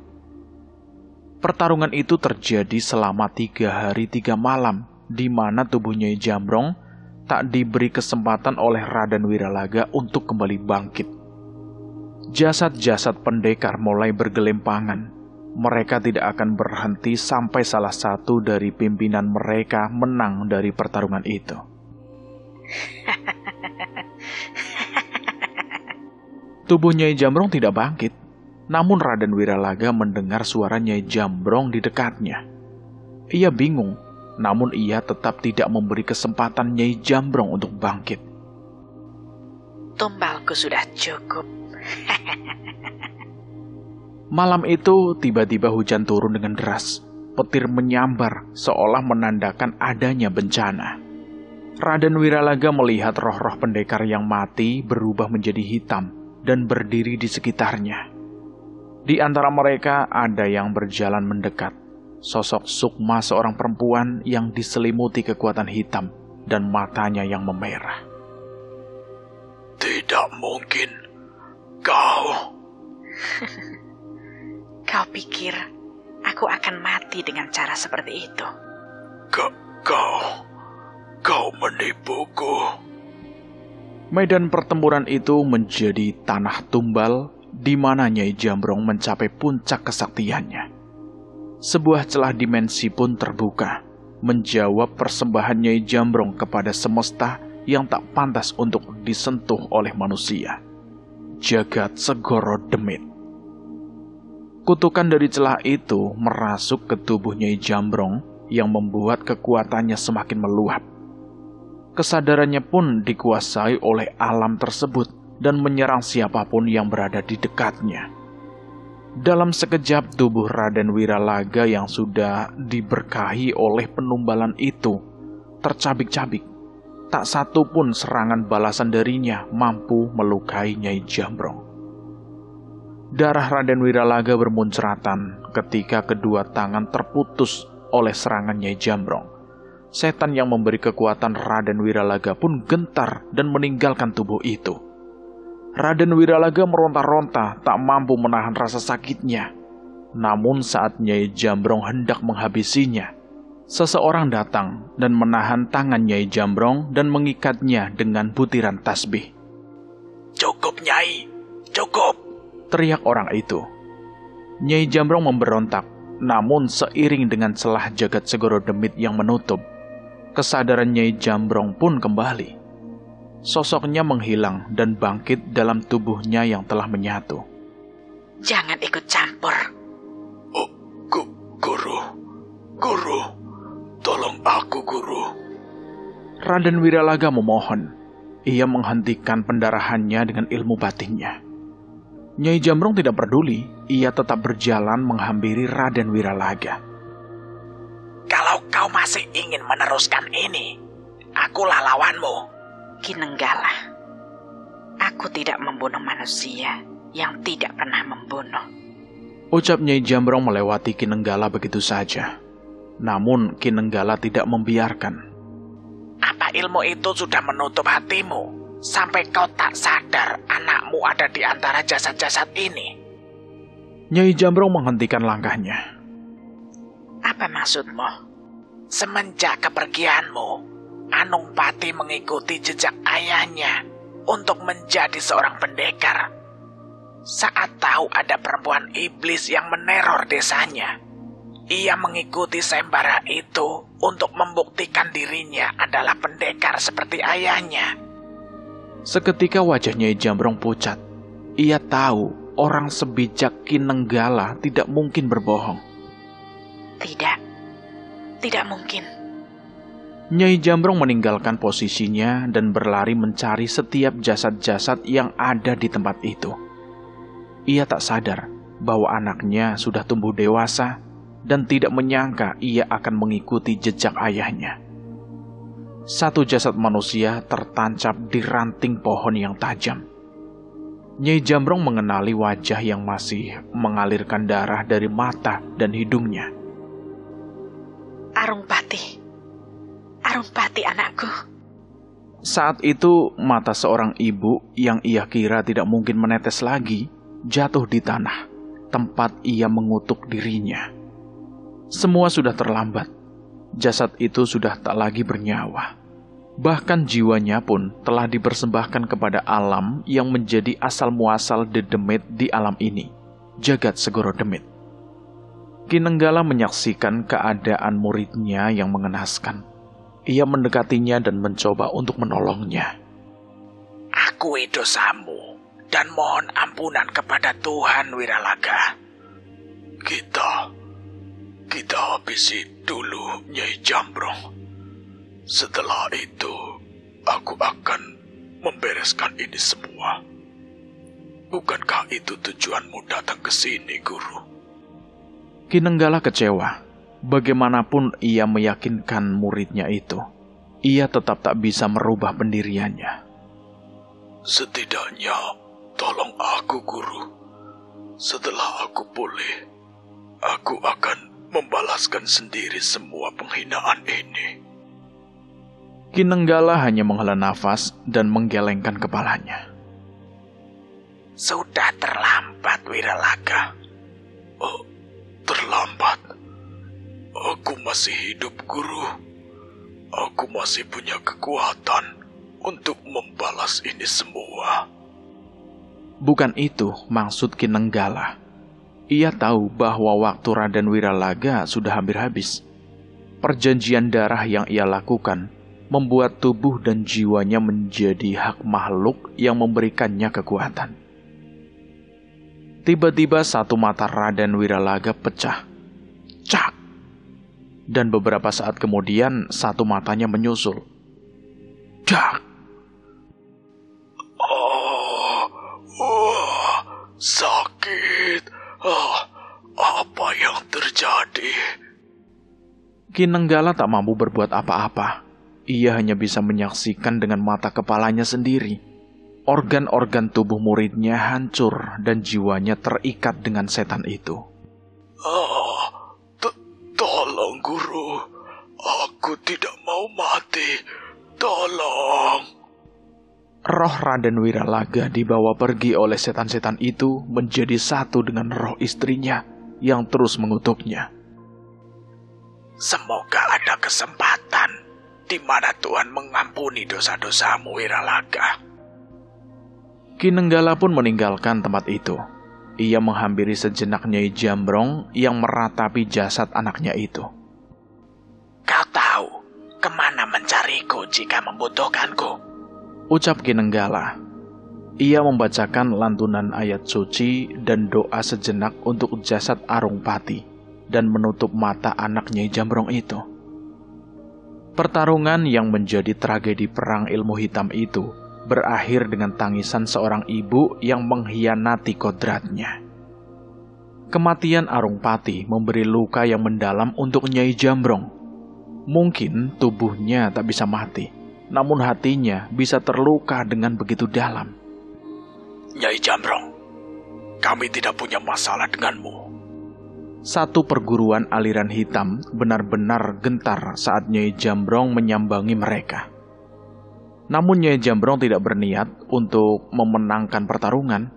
Pertarungan itu terjadi selama 3 hari 3 malam, di mana tubuh Nyai Jambrong tak diberi kesempatan oleh Raden Wiralaga untuk kembali bangkit. Jasad-jasad pendekar mulai bergelimpangan. Mereka tidak akan berhenti sampai salah satu dari pimpinan mereka menang dari pertarungan itu. Tubuh Nyai Jambrong tidak bangkit, namun Raden Wiralaga mendengar suara Nyai Jambrong di dekatnya. Ia bingung, namun ia tetap tidak memberi kesempatan Nyai Jambrong untuk bangkit. Tumbalku sudah cukup. Malam itu tiba-tiba hujan turun dengan deras. Petir menyambar seolah menandakan adanya bencana. Raden Wiralaga melihat roh-roh pendekar yang mati berubah menjadi hitam dan berdiri di sekitarnya. Di antara mereka ada yang berjalan mendekat. Sosok Sukma, seorang perempuan yang diselimuti kekuatan hitam dan matanya yang memerah. Tidak mungkin. Kau... Kau pikir aku akan mati dengan cara seperti itu? Kau menipuku. Medan pertempuran itu menjadi tanah tumbal di mana Nyai Jambrong mencapai puncak kesaktiannya. Sebuah celah dimensi pun terbuka, menjawab persembahan Nyai Jambrong kepada semesta yang tak pantas untuk disentuh oleh manusia. Jagat Segoro Demit. Kutukan dari celah itu merasuk ke tubuh Nyai Jambrong yang membuat kekuatannya semakin meluap. Kesadarannya pun dikuasai oleh alam tersebut dan menyerang siapapun yang berada di dekatnya. Dalam sekejap tubuh Raden Wiralaga yang sudah diberkahi oleh penumbalan itu tercabik-cabik. Tak satu pun serangan balasan darinya mampu melukai Nyai Jambrong. Darah Raden Wiralaga bermuncratan ketika kedua tangan terputus oleh serangan Nyai Jambrong. Setan yang memberi kekuatan Raden Wiralaga pun gentar dan meninggalkan tubuh itu. Raden Wiralaga meronta-ronta tak mampu menahan rasa sakitnya. Namun saat Nyai Jambrong hendak menghabisinya, seseorang datang dan menahan tangan Nyai Jambrong dan mengikatnya dengan butiran tasbih. Cukup, Nyai. Cukup. Teriak orang itu. Nyai Jambrong memberontak, namun seiring dengan celah Jagat Segoro Demit yang menutup, kesadaran Nyai Jambrong pun kembali. Sosoknya menghilang dan bangkit dalam tubuhnya yang telah menyatu. Jangan ikut campur. Oh, Guru, tolong aku, Guru. Raden Wiralaga memohon. Ia menghentikan pendarahannya dengan ilmu batinnya. Nyai Jambrong tidak peduli, ia tetap berjalan menghampiri Raden Wiralaga. Kalau kau masih ingin meneruskan ini, akulah lawanmu. Kinenggala, aku tidak membunuh manusia yang tidak pernah membunuh. Ucap Nyai Jambrong melewati Kinenggala begitu saja. Namun Kinenggala tidak membiarkan. Apa ilmu itu sudah menutup hatimu? Sampai kau tak sadar anakmu ada di antara jasad-jasad ini. Nyai Jambrong menghentikan langkahnya. Apa maksudmu? Semenjak kepergianmu, Anung Pati mengikuti jejak ayahnya untuk menjadi seorang pendekar. Saat tahu ada perempuan iblis yang meneror desanya, ia mengikuti sayembara itu untuk membuktikan dirinya adalah pendekar seperti ayahnya. Seketika wajah Nyai Jambrong pucat. Ia tahu orang sebijak Kinenggala tidak mungkin berbohong. Tidak mungkin. Nyai Jambrong meninggalkan posisinya dan berlari mencari setiap jasad-jasad yang ada di tempat itu. Ia tak sadar bahwa anaknya sudah tumbuh dewasa dan tidak menyangka ia akan mengikuti jejak ayahnya. Satu jasad manusia tertancap di ranting pohon yang tajam. Nyai Jambrong mengenali wajah yang masih mengalirkan darah dari mata dan hidungnya. Arung Pati anakku. Saat itu mata seorang ibu yang ia kira tidak mungkin menetes lagi jatuh di tanah, tempat ia mengutuk dirinya. Semua sudah terlambat. Jasad itu sudah tak lagi bernyawa. Bahkan jiwanya pun telah dipersembahkan kepada alam yang menjadi asal-muasal Dedemit di alam ini, Jagat Segoro Demit. Ki Nenggala menyaksikan keadaan muridnya yang mengenaskan. Ia mendekatinya dan mencoba untuk menolongnya. Akui dosamu dan mohon ampunan kepada Tuhan Wiralaga. Kita habisi dulu Nyai Jambrong. Setelah itu, aku akan membereskan ini semua. Bukankah itu tujuanmu datang ke sini, Guru? Ki Nenggala kecewa. Bagaimanapun ia meyakinkan muridnya itu, ia tetap tak bisa merubah pendiriannya. Setidaknya, tolong aku, Guru. Setelah aku pulih, aku akan membalaskan sendiri semua penghinaan ini. Ki Nenggala hanya menghela nafas dan menggelengkan kepalanya. Sudah terlambat, Wiralaga. Oh, terlambat? Aku masih hidup, Guru. Aku masih punya kekuatan untuk membalas ini semua. Bukan itu maksud Ki Nenggala. Ia tahu bahwa waktu Raden Wiralaga sudah hampir habis. Perjanjian darah yang ia lakukan membuat tubuh dan jiwanya menjadi hak makhluk yang memberikannya kekuatan. Tiba-tiba satu mata Raden Wiralaga pecah. Cak! Dan beberapa saat kemudian satu matanya menyusul. Cak! Sakit. Apa yang terjadi? Ki Nenggala tak mampu berbuat apa-apa. Ia hanya bisa menyaksikan dengan mata kepalanya sendiri. Organ-organ tubuh muridnya hancur dan jiwanya terikat dengan setan itu. Tolong, Guru. Aku tidak mau mati. Tolong. Roh Raden Wiralaga dibawa pergi oleh setan-setan itu menjadi satu dengan roh istrinya yang terus mengutuknya. Semoga ada kesempatan di mana Tuhan mengampuni dosa-dosamu, Wiralaga. Ki Nenggala pun meninggalkan tempat itu. Ia menghampiri sejenak Nyai Jambrong yang meratapi jasad anaknya itu. Kau tahu kemana mencariku jika membutuhkanku? Ucap Ki Nenggala. Ia membacakan lantunan ayat suci dan doa sejenak untuk jasad Arungpati dan menutup mata anak Nyai Jambrong itu. Pertarungan yang menjadi tragedi perang ilmu hitam itu berakhir dengan tangisan seorang ibu yang mengkhianati kodratnya. Kematian Arungpati memberi luka yang mendalam untuk Nyai Jambrong. Mungkin tubuhnya tak bisa mati, namun hatinya bisa terluka dengan begitu dalam. Nyai Jambrong, kami tidak punya masalah denganmu. Satu perguruan aliran hitam benar-benar gentar saat Nyai Jambrong menyambangi mereka. Namun Nyai Jambrong tidak berniat untuk memenangkan pertarungan.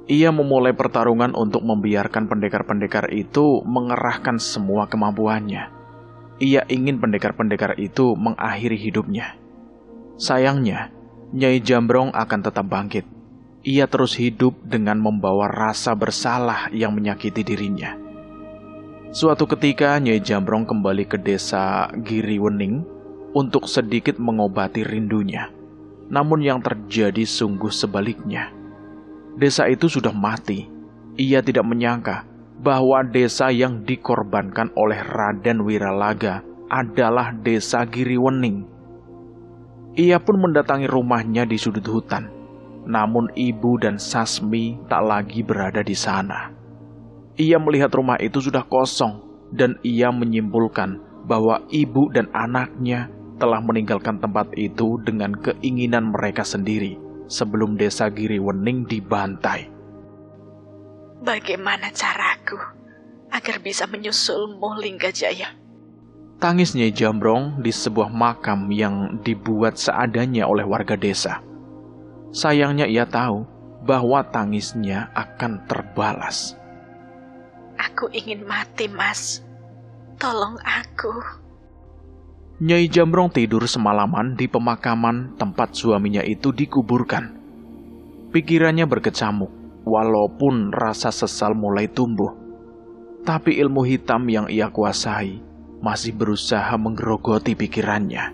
Ia memulai pertarungan untuk membiarkan pendekar-pendekar itu mengerahkan semua kemampuannya. Ia ingin pendekar-pendekar itu mengakhiri hidupnya. Sayangnya, Nyai Jambrong akan tetap bangkit. Ia terus hidup dengan membawa rasa bersalah yang menyakiti dirinya. Suatu ketika Nyai Jambrong kembali ke desa Giriwening untuk sedikit mengobati rindunya. Namun yang terjadi sungguh sebaliknya. Desa itu sudah mati. Ia tidak menyangka bahwa desa yang dikorbankan oleh Raden Wiralaga adalah desa Giriwening. Ia pun mendatangi rumahnya di sudut hutan. Namun ibu dan Sasmi tak lagi berada di sana. Ia melihat rumah itu sudah kosong dan ia menyimpulkan bahwa ibu dan anaknya telah meninggalkan tempat itu dengan keinginan mereka sendiri sebelum desa Giriwening dibantai. Bagaimana caraku agar bisa menyusulmu, Linggajaya? Tangis Nyai Jambrong di sebuah makam yang dibuat seadanya oleh warga desa. Sayangnya ia tahu bahwa tangisnya akan terbalas. Aku ingin mati, Mas. Tolong aku. Nyai Jambrong tidur semalaman di pemakaman tempat suaminya itu dikuburkan. Pikirannya berkecamuk, walaupun rasa sesal mulai tumbuh. Tapi ilmu hitam yang ia kuasai masih berusaha menggerogoti pikirannya.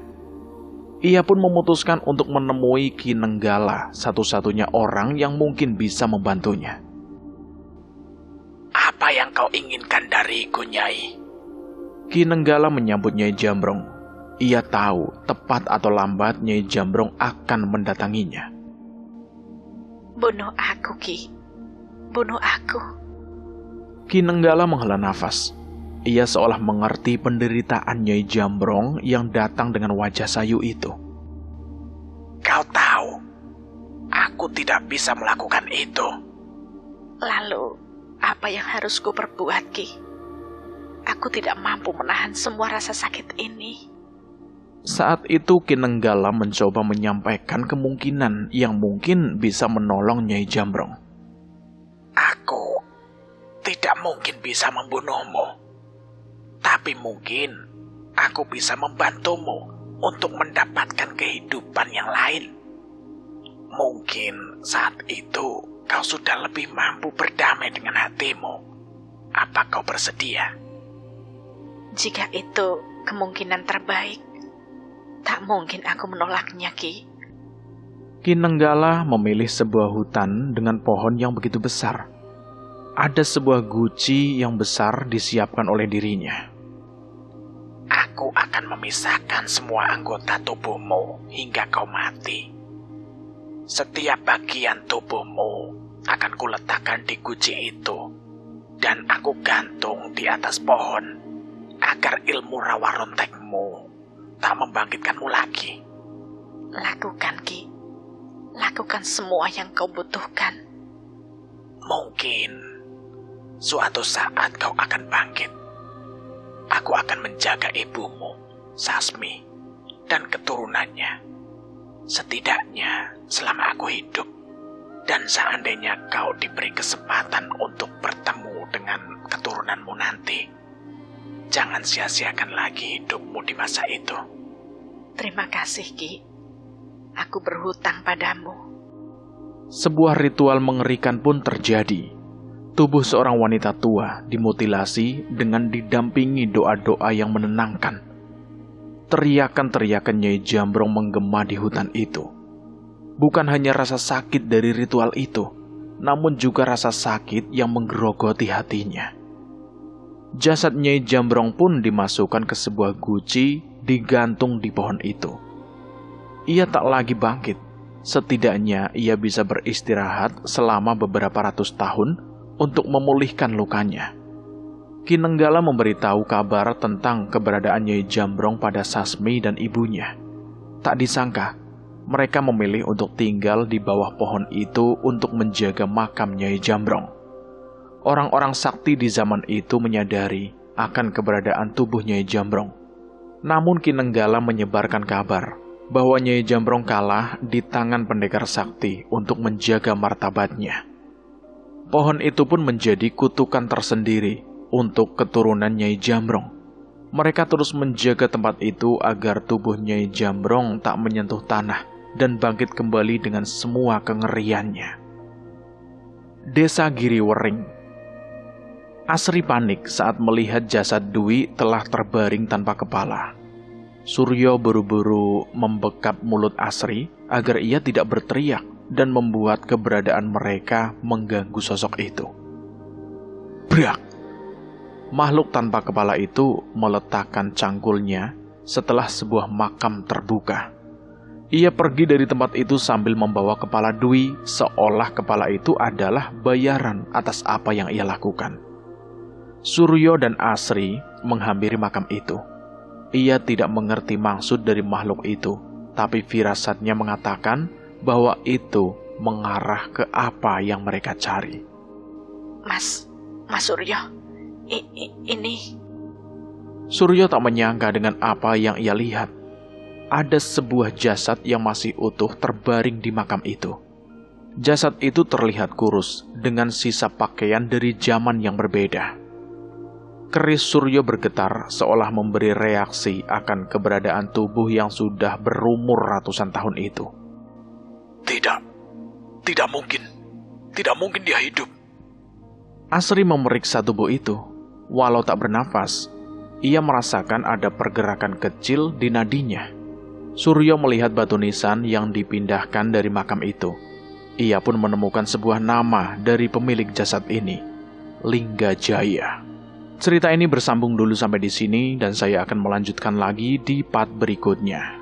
Ia pun memutuskan untuk menemui Ki Nenggala, satu-satunya orang yang mungkin bisa membantunya. Apa yang kau inginkan dariku, Nyai? Ki Nenggala menyambut Nyai Jambrong. Ia tahu tepat atau lambat Nyai Jambrong akan mendatanginya. Bunuh aku, Ki. Bunuh aku. Ki Nenggala menghela nafas. Ia seolah mengerti penderitaan Nyai Jambrong yang datang dengan wajah sayu itu. Kau tahu, aku tidak bisa melakukan itu. Lalu, apa yang harus ku perbuat, Ki? Aku tidak mampu menahan semua rasa sakit ini. Saat itu Ki Nenggala mencoba menyampaikan kemungkinan yang mungkin bisa menolong Nyai Jambrong. Aku tidak mungkin bisa membunuhmu. Tapi mungkin aku bisa membantumu untuk mendapatkan kehidupan yang lain. Mungkin saat itu kau sudah lebih mampu berdamai dengan hatimu. Apa kau bersedia? Jika itu kemungkinan terbaik, tak mungkin aku menolaknya, Ki. Ki Nenggala memilih sebuah hutan dengan pohon yang begitu besar. Ada sebuah guci yang besar disiapkan oleh dirinya. Aku akan memisahkan semua anggota tubuhmu hingga kau mati. Setiap bagian tubuhmu akan kuletakkan di guci itu, dan aku gantung di atas pohon, agar ilmu rawa rontekmu tak membangkitkanmu lagi. Lakukan, Ki. Lakukan semua yang kau butuhkan. Mungkin suatu saat kau akan bangkit. Aku akan menjaga ibumu, Sasmi, dan keturunannya. Setidaknya selama aku hidup. Dan seandainya kau diberi kesempatan untuk bertemu dengan keturunanmu nanti, jangan sia-siakan lagi hidupmu di masa itu. Terima kasih, Ki. Aku berhutang padamu. Sebuah ritual mengerikan pun terjadi. Tubuh seorang wanita tua dimutilasi dengan didampingi doa-doa yang menenangkan. Teriakan-teriakan Nyai Jambrong menggema di hutan itu. Bukan hanya rasa sakit dari ritual itu, namun juga rasa sakit yang menggerogoti hatinya. Jasad Nyai Jambrong pun dimasukkan ke sebuah guci digantung di pohon itu. Ia tak lagi bangkit. Setidaknya ia bisa beristirahat selama beberapa ratus tahun untuk memulihkan lukanya. Ki Nenggala memberitahu kabar tentang keberadaan Nyai Jambrong pada Sasmi dan ibunya. Tak disangka, mereka memilih untuk tinggal di bawah pohon itu untuk menjaga makam Nyai Jambrong. Orang-orang sakti di zaman itu menyadari akan keberadaan tubuh Nyai Jambrong. Namun Ki Nenggala menyebarkan kabar bahwa Nyai Jambrong kalah di tangan pendekar sakti untuk menjaga martabatnya. Pohon itu pun menjadi kutukan tersendiri untuk keturunan Nyai Jambrong. Mereka terus menjaga tempat itu agar tubuh Nyai Jambrong tak menyentuh tanah dan bangkit kembali dengan semua kengeriannya. Desa Giriwering. Asri panik saat melihat jasad Dwi telah terbaring tanpa kepala. Suryo buru-buru membekap mulut Asri agar ia tidak berteriak dan membuat keberadaan mereka mengganggu sosok itu. Brak! Makhluk tanpa kepala itu meletakkan cangkulnya setelah sebuah makam terbuka. Ia pergi dari tempat itu sambil membawa kepala Dwi, seolah kepala itu adalah bayaran atas apa yang ia lakukan. Suryo dan Asri menghampiri makam itu. Ia tidak mengerti maksud dari makhluk itu, tapi firasatnya mengatakan bahwa itu mengarah ke apa yang mereka cari. Mas Suryo, ini... Suryo tak menyangka dengan apa yang ia lihat. Ada sebuah jasad yang masih utuh terbaring di makam itu. Jasad itu terlihat kurus dengan sisa pakaian dari zaman yang berbeda. Keris Suryo bergetar seolah memberi reaksi akan keberadaan tubuh yang sudah berumur ratusan tahun itu. Tidak mungkin. Tidak mungkin dia hidup. Asri memeriksa tubuh itu. Walau tak bernafas, ia merasakan ada pergerakan kecil di nadinya. Suryo melihat batu nisan yang dipindahkan dari makam itu. Ia pun menemukan sebuah nama dari pemilik jasad ini, Linggajaya. Cerita ini bersambung dulu sampai di sini dan saya akan melanjutkan lagi di part berikutnya.